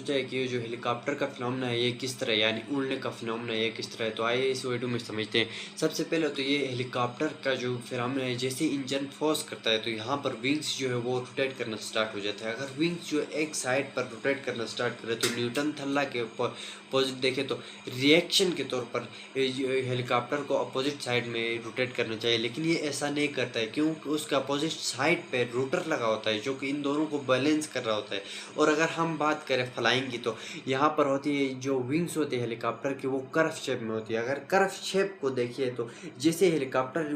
सोचा है कि ये जो हेलीकॉप्टर का फिनोमेना है ये किस तरह है, यानी उड़ने का फिनोमेना है ये किस तरह है। तो आइए इस वीडियो में समझते हैं। सबसे पहले तो ये हेलीकॉप्टर का जो फिनोमेना है, जैसे इंजन फोर्स करता है तो यहाँ पर विंग्स जो है वो रोटेट करना स्टार्ट हो जाता है। अगर विंग्स जो एक साइड पर रोटेट करना स्टार्ट करे तो न्यूटन थल्ला के अपोजिट देखें तो रिएक्शन के तौर पर हेलीकॉप्टर को अपोजिट साइड में रोटेट करना चाहिए, लेकिन ये ऐसा नहीं करता है क्योंकि उसका अपोजिट साइड पे रोटर लगा होता है जो कि इन दोनों को बैलेंस कर रहा होता है। और अगर हम बात करें फ्लाइंग की तो यहाँ पर होती है जो विंग्स होती है हेलीकॉप्टर की, वो कर्व शेप में होती है। अगर कर्व शेप को देखिए तो जैसे हेलीकॉप्टर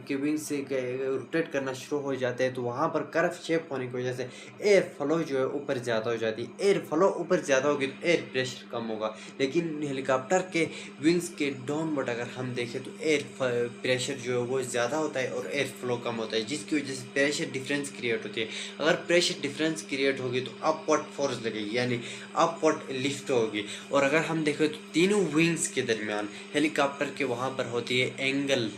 के विंग्स से रोटेट करना शुरू हो जाते हैं तो वहाँ पर कर्व शेप होने की वजह से एयर फ्लो जो है ऊपर ज़्यादा हो जाती है। एयर फ्लो ऊपर ज़्यादा होगी तो एयर प्रेशर कम होगा, लेकिन हेलीकॉप्टर के विंग्स के डाउनवर्ड अगर हम देखें तो एयर प्रेशर जो है वो ज़्यादा होता है और एयर फ्लो कम होता है, जिसकी वजह से प्रेशर डिफरेंस क्रिएट होती है। अगर प्रेशर डिफरेंस क्रिएट होगी तो अपवर्ड फोर्स लगेगी, यानी अपवर्ड लिफ्ट होगी। और अगर हम देखें तो तीनों विंग्स के दरमियान हेलीकॉप्टर के वहाँ पर होती है एंगल,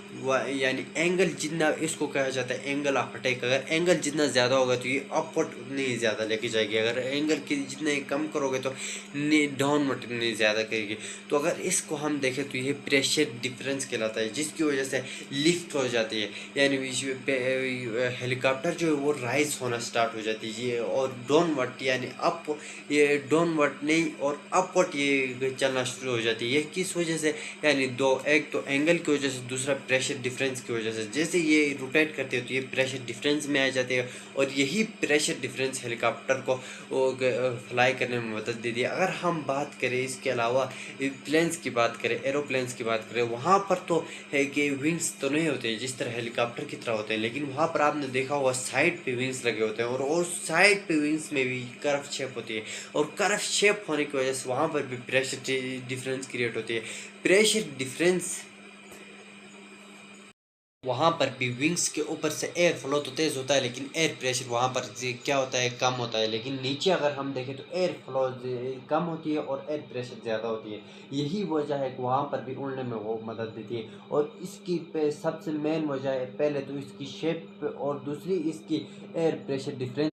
यानी एंगल जितना इसको कहा जाता है एंगल ऑफ अटैक। अगर एंगल जितना ज़्यादा होगा तो ये अपवर्ड उतनी ही ज़्यादा लेके जाएगी, अगर एंगल की जितने कम करोगे तो डाउनवर्ड उतनी ज़्यादा करेगी। तो अगर इसको हम देखें तो ये प्रेशर डिफरेंस कहलाता है, जिसकी वजह से लिफ्ट हो जाती है, यानी हेलीकॉप्टर जो है वो राइज होना स्टार्ट हो जाती है। ये और डाउनवर्ड यानी अप, ये डाउनवर्ड नहीं और अपवर्ड ये चलना शुरू हो जाती है। ये किस वजह से, यानी दो, एक तो एंगल की वजह से, दूसरा प्रेशर डिफरेंस की वजह से। जैसे ये रोटेट करते हैं तो ये प्रेशर डिफरेंस में आ जाते हैं और यही प्रेशर डिफरेंस हेलीकॉप्टर को फ्लाई करने में मदद देती है। अगर हम बात करें इसके अलावा प्लेन्स की बात करें, एरोप्लेन्स की बात करें, वहाँ पर तो है कि विंग्स तो नहीं होते जिस तरह हेलीकॉप्टर की तरह होते हैं, लेकिन वहाँ पर आपने देखा होगा साइड पे विंग्स लगे होते हैं और साइड पे विंग्स में भी कर्व शेप होती है। और कर्व शेप होने की वजह से वहाँ पर भी प्रेशर डिफरेंस क्रिएट होती है। प्रेशर डिफरेंस वहाँ पर भी विंग्स के ऊपर से एयर फ्लो तो तेज़ होता है, लेकिन एयर प्रेशर वहाँ पर क्या होता है, कम होता है। लेकिन नीचे अगर हम देखें तो एयर फ्लो कम होती है और एयर प्रेशर ज़्यादा होती है। यही वजह है कि वहाँ पर भी उड़ने में वो मदद देती है। और इसकी सबसे मेन वजह है, पहले तो इसकी शेप और दूसरी इसकी एयर प्रेशर डिफरेंस।